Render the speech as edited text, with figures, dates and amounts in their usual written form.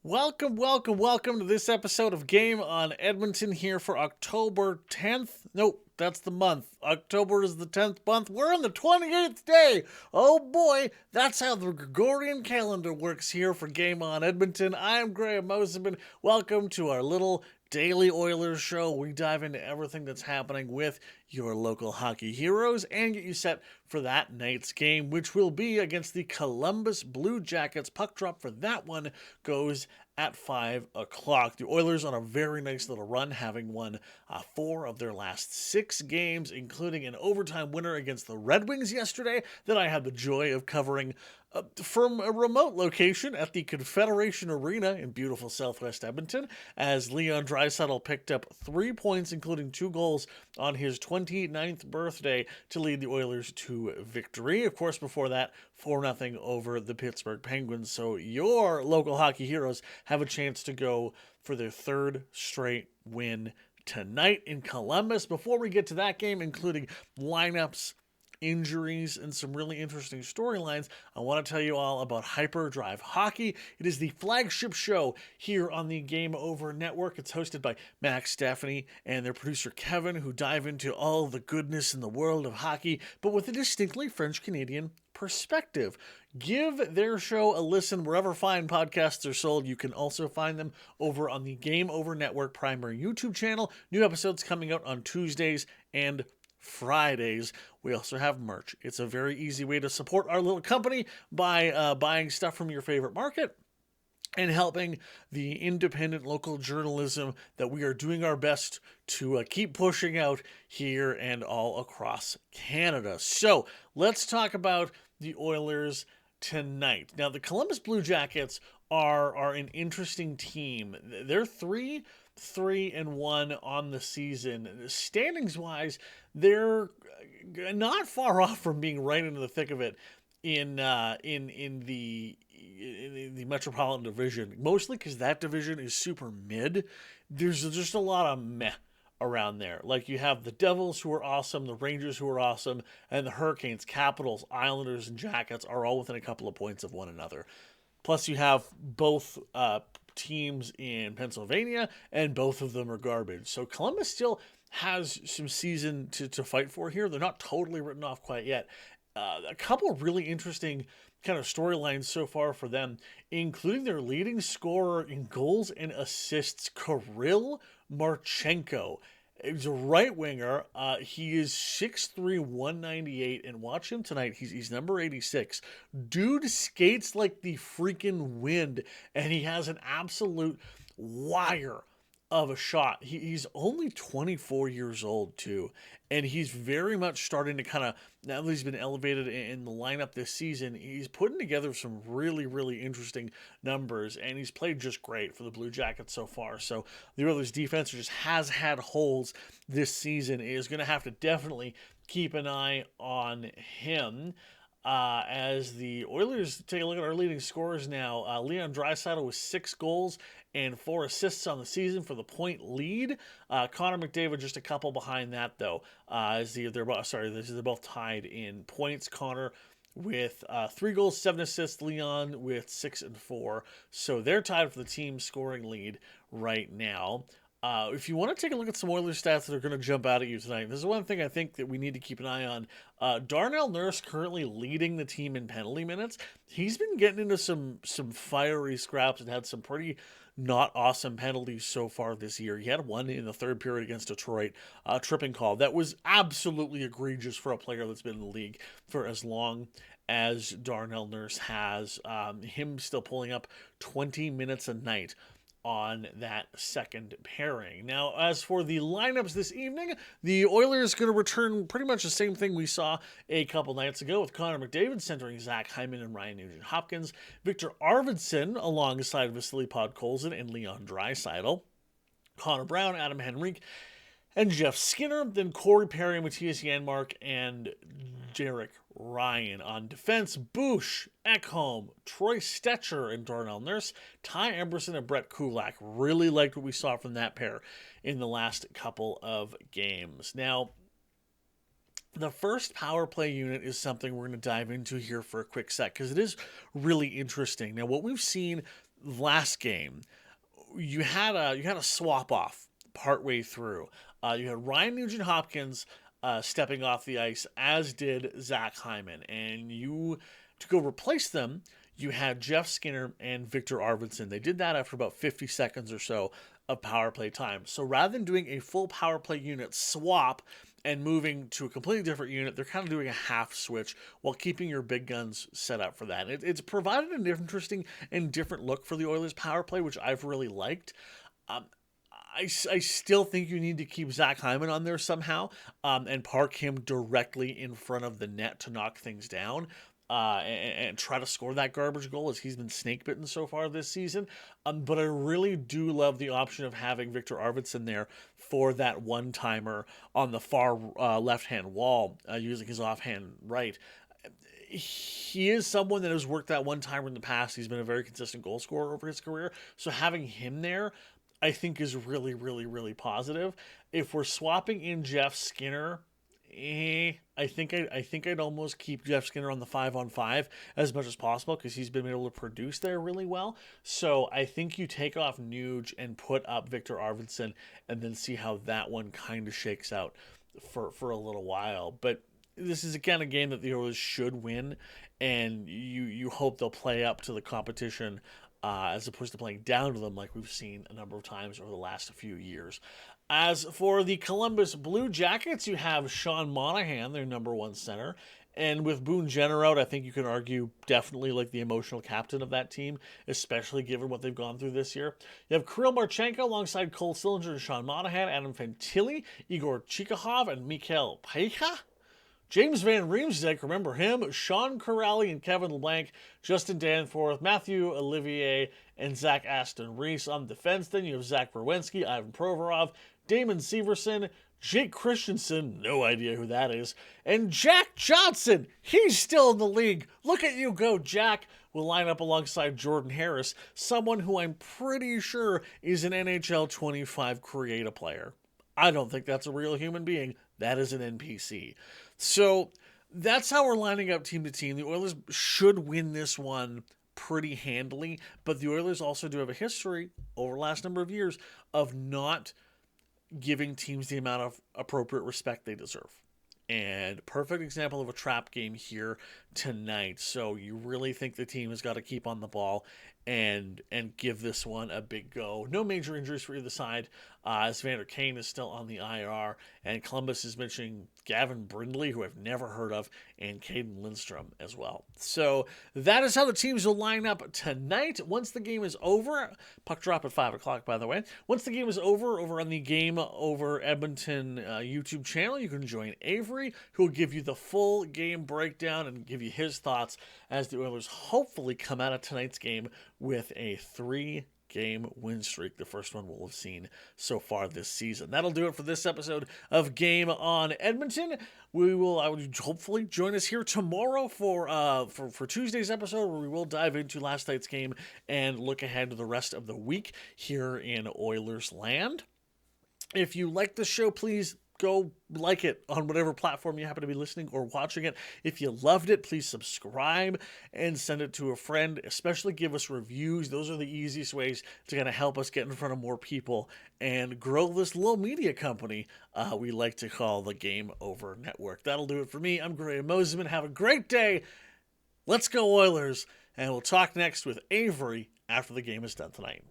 Welcome to this episode of Game on Edmonton here for October 10th. Nope, that's the month. October is the 10th month. We're on the 28th day. Oh boy, that's how the Gregorian calendar works here for Game on Edmonton. I'm Graham Mosimann. Welcome to our little daily Oilers show. We dive into everything that's happening with your local hockey heroes and get you set for that night's game, which will be against the Columbus Blue Jackets. Puck drop for that one goes at 5 o'clock. The Oilers on a very nice little run, having won 4 of their last 6 games, including an overtime winner against the Red Wings yesterday that I had the joy of covering from a remote location at the Confederation Arena in beautiful southwest Edmonton, as Leon Draisaitl picked up 3 points, including 2 goals on his 29th birthday to lead the Oilers to victory. Of course, before that, 4-0 over the Pittsburgh Penguins. So your local hockey heroes have a chance to go for their 3rd straight win tonight in Columbus. Before we get to that game, including lineups, injuries, and some really interesting storylines, I want to tell you all about Hyperdrive Hockey. It is the flagship show here on the Game Over Network. It's hosted by Max Stephanie and their producer Kevin, who dive into all the goodness in the world of hockey, but with a distinctly French-Canadian perspective. Give their show a listen wherever fine podcasts are sold. You can also find them over on the Game Over Network primary YouTube channel. New episodes coming out on Tuesdays and Fridays. We also have merch. It's a very easy way to support our little company by buying stuff from your favorite market and helping the independent local journalism that we are doing our best to keep pushing out here and all across Canada. So let's talk about the Oilers tonight. Now, the Columbus Blue Jackets are an interesting team. They're 3-1 on the season. Standings wise, they're not far off from being right into the thick of it in the Metropolitan Division, mostly because that division is super mid. There's just a lot of meh around there. Like, you have the Devils, who are awesome, the Rangers, who are awesome, and the Hurricanes, Capitals, Islanders, and Jackets are all within a couple of points of one another. Plus, you have both teams in Pennsylvania, and both of them are garbage. So Columbus still has some season to fight for here. They're not totally written off quite yet. A couple of really interesting kind of storylines so far for them, including their leading scorer in goals and assists, Kirill Marchenko. He's a right winger. He is 6'3", 198, and watch him tonight. He's number 86. Dude skates like the freaking wind, and he has an absolute wire of a shot. He's only 24 years old, too, and he's very much starting to kind of, now that he's been elevated in the lineup this season, he's putting together some really, really interesting numbers, and he's played just great for the Blue Jackets so far. So the Oilers defense just has had holes this season. Is going to have to definitely keep an eye on him. As the Oilers take a look at our leading scorers now, Leon Draisaitl with 6 goals and 4 assists on the season for the point lead. Connor McDavid just a couple behind that, though. They're both tied in points. Connor with 3 goals, 7 assists. Leon with 6 and 4. So they're tied for the team scoring lead right now. If you want to take a look at some Oilers stats that are going to jump out at you tonight, this is one thing I think that we need to keep an eye on. Darnell Nurse currently leading the team in penalty minutes. He's been getting into some fiery scraps and had some pretty not awesome penalties so far this year. He had one in the 3rd period against Detroit, tripping call. That was absolutely egregious for a player that's been in the league for as long as Darnell Nurse has. Him still pulling up 20 minutes a night on that second pairing. Now, as for the lineups this evening, the Oilers going to return pretty much the same thing we saw a couple nights ago, with Connor McDavid centering Zach Hyman and Ryan Nugent-Hopkins, Victor Arvidsson alongside Vasily Podkolzin and Leon Draisaitl, Connor Brown, Adam Henrique, and Jeff Skinner, then Corey Perry, Matthias Janmark, and Derek Ryan. On defense, Bush, Ekholm, Troy Stetcher, and Darnell Nurse, Ty Emberson, and Brett Kulak. Really liked what we saw from that pair in the last couple of games. Now, the first power play unit is something we're going to dive into here for a quick sec, because it is really interesting. Now, what we've seen last game, you had a swap off partway through. You had Ryan Nugent-Hopkins stepping off the ice, as did Zach Hyman, and to go replace them, you had Jeff Skinner and Victor Arvidsson. They did that after about 50 seconds or so of power play time. So rather than doing a full power play unit swap and moving to a completely different unit, they're kind of doing a half switch while keeping your big guns set up for that. It's provided an interesting and different look for the Oilers power play, which I've really liked. Um, I still think you need to keep Zach Hyman on there somehow, and park him directly in front of the net to knock things down. And try to score that garbage goal, as he's been snake bitten so far this season. But I really do love the option of having Victor Arvidsson there for that one timer on the far left hand wall, using his offhand right. He is someone that has worked that one timer in the past. He's been a very consistent goal scorer over his career. So having him there, I think, is really, really, really positive. If we're swapping in Jeff Skinner, I think I'd almost keep Jeff Skinner on the 5-on-5 as much as possible, because he's been able to produce there really well. So I think you take off Nuge and put up Victor Arvidsson, and then see how that one kind of shakes out for a little while. But this is again a game that the Oilers should win, and you hope they'll play up to the competition, as opposed to playing down to them like we've seen a number of times over the last few years. As for the Columbus Blue Jackets, you have Sean Monahan, their number one center. And with Boone Jenner out, I think you can argue definitely like the emotional captain of that team, especially given what they've gone through this year. You have Kirill Marchenko alongside Cole Sillinger and Sean Monahan, Adam Fantilli, Igor Chikahov, and Mikhail Pekha. James Van Riemsdyk, remember him, Sean Corrali and Kevin LeBlanc, Justin Danforth, Matthew Olivier, and Zach Aston Reese. On defense, then you have Zach Werenski, Ivan Provorov, Damon Severson, Jake Christensen, no idea who that is, and Jack Johnson. He's still in the league. Look at you go, Jack. Will line up alongside Jordan Harris, someone who I'm pretty sure is an NHL 25 creative player. I don't think that's a real human being. That is an NPC. So that's how we're lining up team to team. The Oilers should win this one pretty handily, but the Oilers also do have a history over the last number of years of not giving teams the amount of appropriate respect they deserve. And perfect example of a trap game here tonight. So you really think the team has got to keep on the ball and give this one a big go. No major injuries for either side, as Vander Kane is still on the IR, and Columbus is mentioning Gavin Brindley, who I've never heard of, and Caden Lindstrom as well. So that is how the teams will line up tonight. Once the game is over, puck drop at 5 o'clock, by the way. Once the game is over on the Game Over Edmonton YouTube channel, you can join Avery, who will give you the full game breakdown and give you his thoughts as the Oilers hopefully come out of tonight's game with a 3-game win streak, the first one we'll have seen so far this season. That'll do it for this episode of Game on Edmonton. I would hopefully join us here tomorrow for Tuesday's episode, where we will dive into last night's game and look ahead to the rest of the week here in Oilers land. If you like the show, please go like it on whatever platform you happen to be listening or watching it. If you loved it, please subscribe and send it to a friend. Especially give us reviews. Those are the easiest ways to kind of help us get in front of more people and grow this little media company we like to call the Game Over Network. That'll do it for me. I'm Graham Mosimann. Have a great day. Let's go Oilers. And we'll talk next with Avery after the game is done tonight.